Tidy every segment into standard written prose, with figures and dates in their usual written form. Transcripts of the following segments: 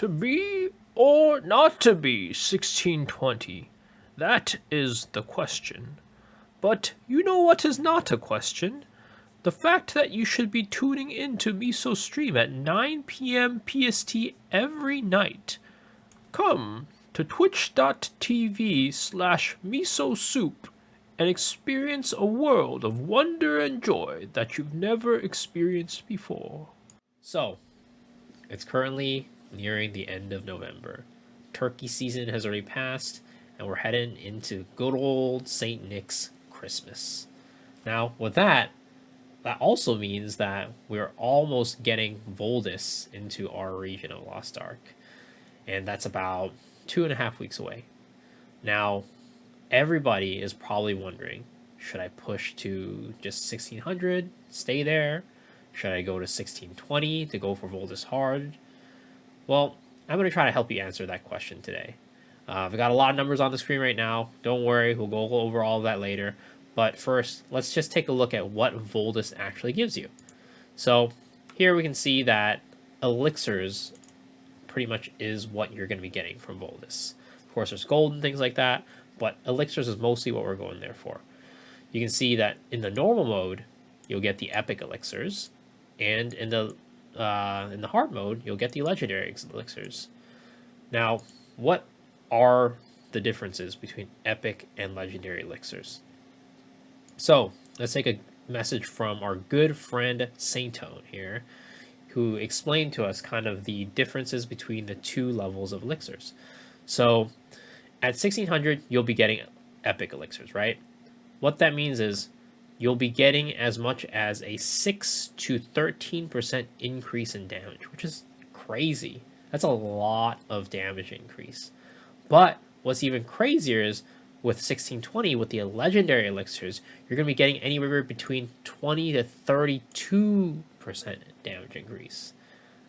To be or not to be 1620? That is the question. But you know what is not a question? The fact that you should be tuning in to Miso Stream at 9 p.m. PST every night. Come to twitch.tv/miso soup and experience a world of wonder and joy that you've never experienced before. So, it's currently nearing the end of November. Turkey season has already passed, and we're heading into good old St. Nick's Christmas. Now, with that, that also means that we're almost getting Voldis into our region of Lost Ark, and that's about 2.5 weeks away. Now, everybody is probably wondering, should I push to just 1600, stay there? Should I go to 1620 to go for Voldis hard? Well, I'm going to try to help you answer that question today. I've got a lot of numbers on the screen right now. Don't worry, we'll go over all of that later. But first, let's just take a look at what Voldis actually gives you. So here we can see that elixirs pretty much is what you're going to be getting from Voldis. Of course, there's gold and things like that, but elixirs is mostly what we're going there for. You can see that in the normal mode, you'll get the epic elixirs, and in the hard mode, you'll get the legendary elixirs. Now, what are the differences between epic and legendary elixirs? So let's take a message from our good friend Saintone here, who explained to us kind of the differences between the two levels of elixirs. So at 1600, you'll be getting epic elixirs, right? What that means is you'll be getting as much as a 6 to 13% increase in damage, which is crazy. That's a lot of damage increase. But what's even crazier is with 1620, with the legendary elixirs, you're going to be getting anywhere between 20 to 32% damage increase.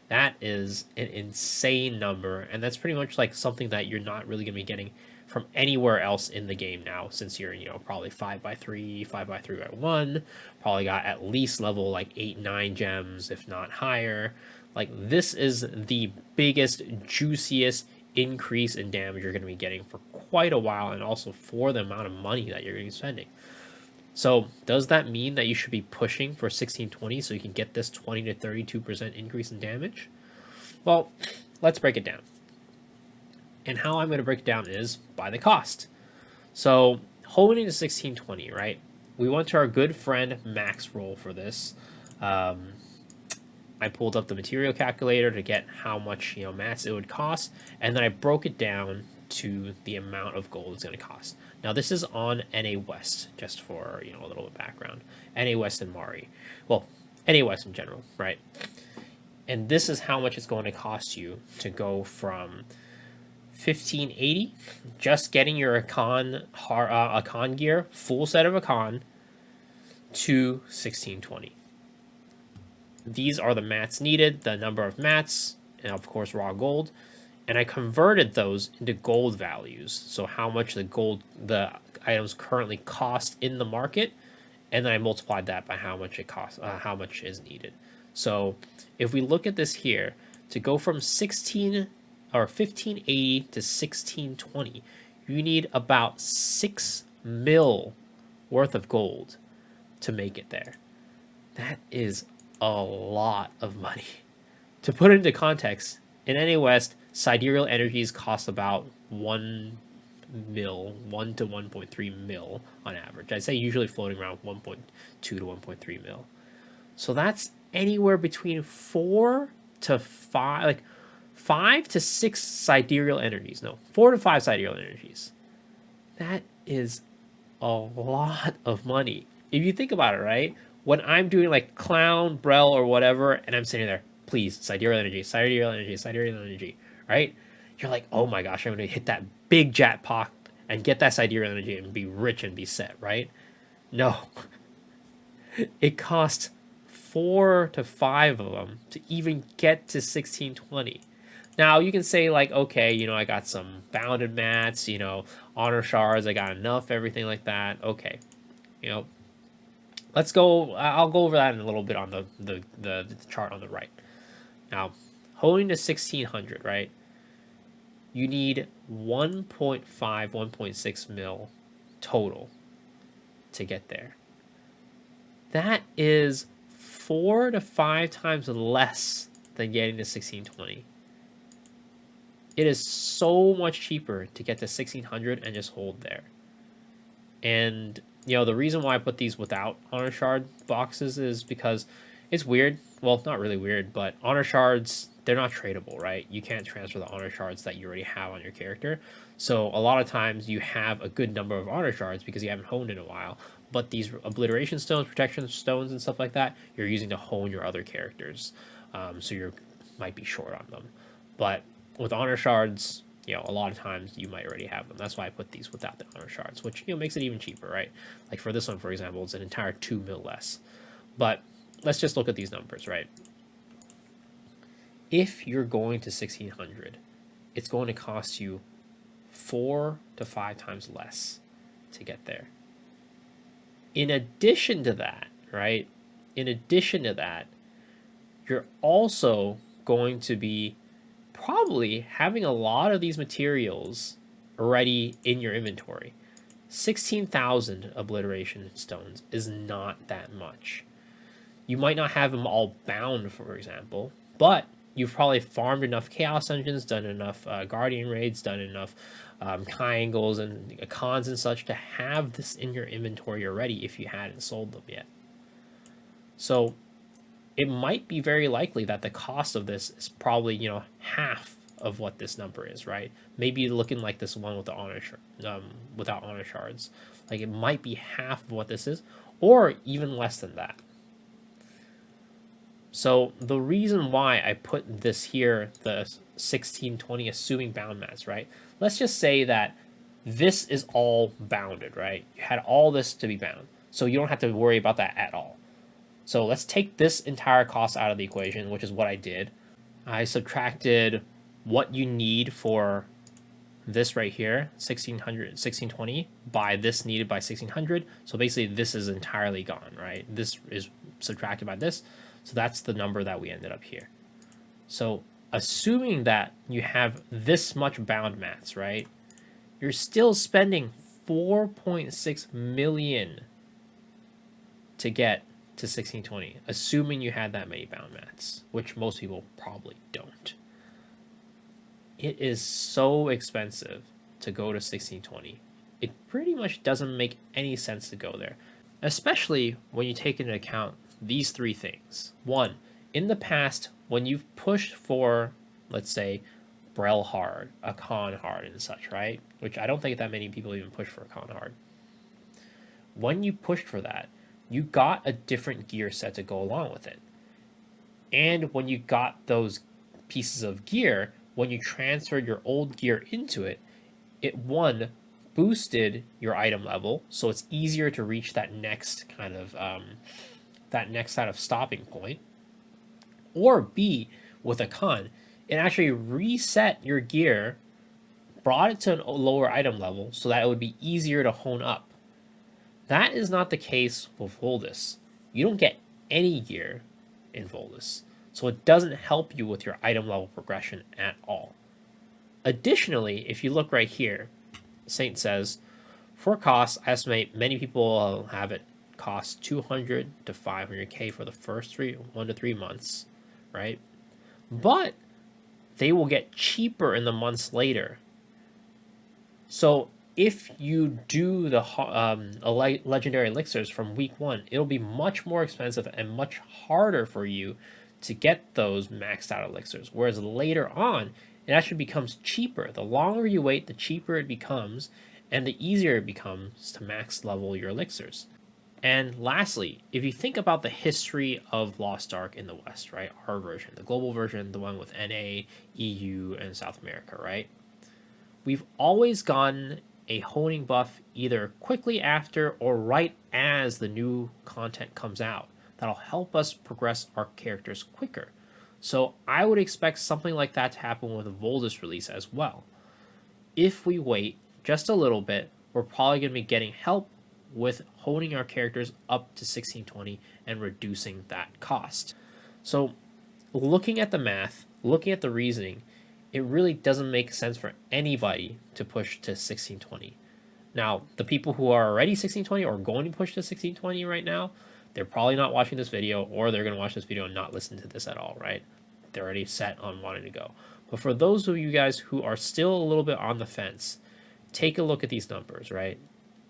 That is an insane number, and that's pretty much like something that you're not really going to be getting from anywhere else in the game now, since you're, probably 5x3, 5x3x1, probably got at least level like 8, 9 gems, if not higher. Like, this is the biggest, juiciest increase in damage you're going to be getting for quite a while, and also for the amount of money that you're going to be spending. So does that mean that you should be pushing for 1620 so you can get this 20 to 32% increase in damage? Well, let's break it down. And how I'm going to break it down is by the cost. So holding to 1620, right? We went to our good friend Max roll for this. I pulled up the material calculator to get how much mats it would cost, and then I broke it down to the amount of gold it's going to cost. Now this is on NA West, just for a little bit of background. NA West and Mari, well, NA West in general, right? And this is how much it's going to cost you to go from 1580, just getting your Akan gear, full set of Akan, to 1620. These are the mats needed, the number of mats, and of course raw gold. And I converted those into gold values, so how much the items currently cost in the market, and then I multiplied that by how much it costs, how much is needed. So if we look at this here, to go from 1580 to 1620, you need about 6 mil worth of gold to make it there. That is a lot of money. To put it into context, in NA West, sidereal energies cost about 1 to 1.3 mil on average. I'd say usually floating around 1.2 to 1.3 mil. So that's anywhere between 4 to 5, like 5 to 6 sidereal energies. No, 4 to 5 sidereal energies. That is a lot of money. If you think about it, right? When I'm doing like Clown, Brel, or whatever, and I'm sitting there, please, sidereal energy, sidereal energy, sidereal energy, right? You're like, oh my gosh, I'm going to hit that big jackpot and get that sidereal energy and be rich and be set, right? No. It costs 4 to 5 of them to even get to 1620. Now, you can say, like, okay, I got some bounded mats, honor shards, I got enough, everything like that. Okay. Let's go. I'll go over that in a little bit on the chart on the right. Now, holding to 1600, right? you need 1.5, 1.6 mil total to get there. That is 4 to 5 times less than getting to 1620. It is so much cheaper to get to 1600 and just hold there. And the reason why I put these without honor shard boxes is because it's weird. Well, not really weird, but honor shards, they're not tradable, right? You can't transfer the honor shards that you already have on your character. So a lot of times you have a good number of honor shards because you haven't honed in a while. But these obliteration stones, protection stones, and stuff like that, you're using to hone your other characters. So you might be short on them. But with honor shards, a lot of times you might already have them. That's why I put these without the honor shards, which makes it even cheaper, right? Like for this one, for example, it's an entire 2 mil less. But let's just look at these numbers, right? If you're going to 1600, it's going to cost you 4 to 5 times less to get there. In addition to that, right? In addition to that, you're also going to be probably having a lot of these materials already in your inventory. 16,000 obliteration stones is not that much. You might not have them all bound, for example, but you've probably farmed enough Chaos Dungeons, done enough Guardian raids, done enough triangles and cons and such to have this in your inventory already if you hadn't sold them yet. So it might be very likely that the cost of this is probably, half of what this number is, right? Maybe looking like this one with the honor without honor shards. Like it might be half of what this is, or even less than that. So the reason why I put this here, the 1620 assuming bound mats, right? Let's just say that this is all bounded, right? You had all this to be bound. So you don't have to worry about that at all. So let's take this entire cost out of the equation, which is what I did. I subtracted what you need for this right here, 1620, by this needed by 1600. So basically this is entirely gone, right? This is subtracted by this. So that's the number that we ended up here. So assuming that you have this much bound mats, right? You're still spending 4.6 million to get to 1620, assuming you had that many bound mats, which most people probably don't. It is so expensive to go to 1620. It pretty much doesn't make any sense to go there, especially when you take into account these three things. One, in the past, when you've pushed for, let's say, Brel hard, a con hard, and such, right? Which I don't think that many people even push for a con hard. When you pushed for that, you got a different gear set to go along with it. And when you got those pieces of gear, when you transferred your old gear into it, it one, boosted your item level, so it's easier to reach that next kind of stopping point. Or B, with a con, it actually reset your gear, brought it to a lower item level so that it would be easier to hone up. That is not the case with Voldis. You don't get any gear in Voldis, so it doesn't help you with your item level progression at all. Additionally, if you look right here, Saint says, for costs, I estimate many people will have it cost 200 to 500k for the first 1 to 3 months, right? But they will get cheaper in the months later. So if you do the legendary elixirs from week 1, it'll be much more expensive and much harder for you to get those maxed out elixirs. Whereas later on, it actually becomes cheaper. The longer you wait, the cheaper it becomes, and the easier it becomes to max level your elixirs. And lastly, if you think about the history of Lost Ark in the West, right? Our version, the global version, the one with NA, EU, and South America, right? We've always gotten a honing buff either quickly after or right as the new content comes out. That'll help us progress our characters quicker. So I would expect something like that to happen with a Voldis release as well. If we wait just a little bit, we're probably going to be getting help with honing our characters up to 1620 and reducing that cost. So looking at the math, looking at the reasoning, it really doesn't make sense for anybody to push to 1620. Now, the people who are already 1620 or going to push to 1620 right now, they're probably not watching this video, or they're going to watch this video and not listen to this at all, right? They're already set on wanting to go. But for those of you guys who are still a little bit on the fence, take a look at these numbers, right?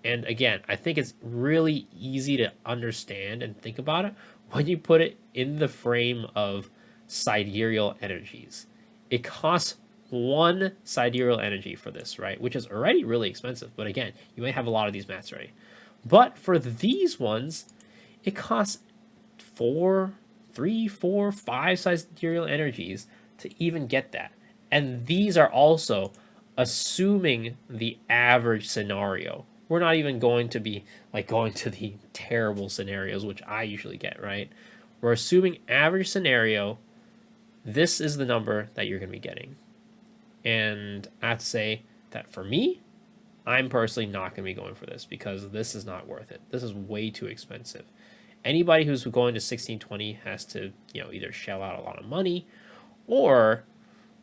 And again, I think it's really easy to understand and think about it when you put it in the frame of sidereal energies. It costs one sidereal energy for this, right? Which is already really expensive. But again, you might have a lot of these mats already. But for these ones, it costs 5 sidereal energies to even get that. And these are also assuming the average scenario. We're not even going to be like going to the terrible scenarios, which I usually get, right? We're assuming average scenario. This is the number that you're going to be getting. And I have to say that for me, I'm personally not going to be going for this because this is not worth it. This is way too expensive. Anybody who's going to 1620 has to, either shell out a lot of money or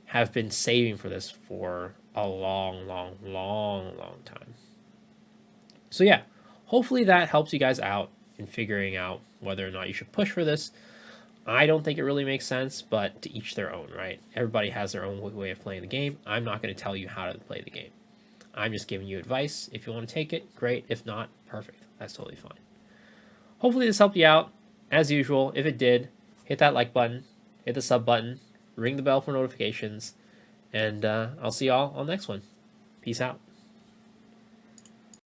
have been saving for this for a long time. So yeah, hopefully that helps you guys out in figuring out whether or not you should push for this. I don't think it really makes sense, but to each their own, right? Everybody has their own way of playing the game. I'm not going to tell you how to play the game. I'm just giving you advice. If you want to take it, great. If not, perfect. That's totally fine. Hopefully this helped you out. As usual, if it did, hit that like button, hit the sub button, ring the bell for notifications, and I'll see y'all on the next one. Peace out.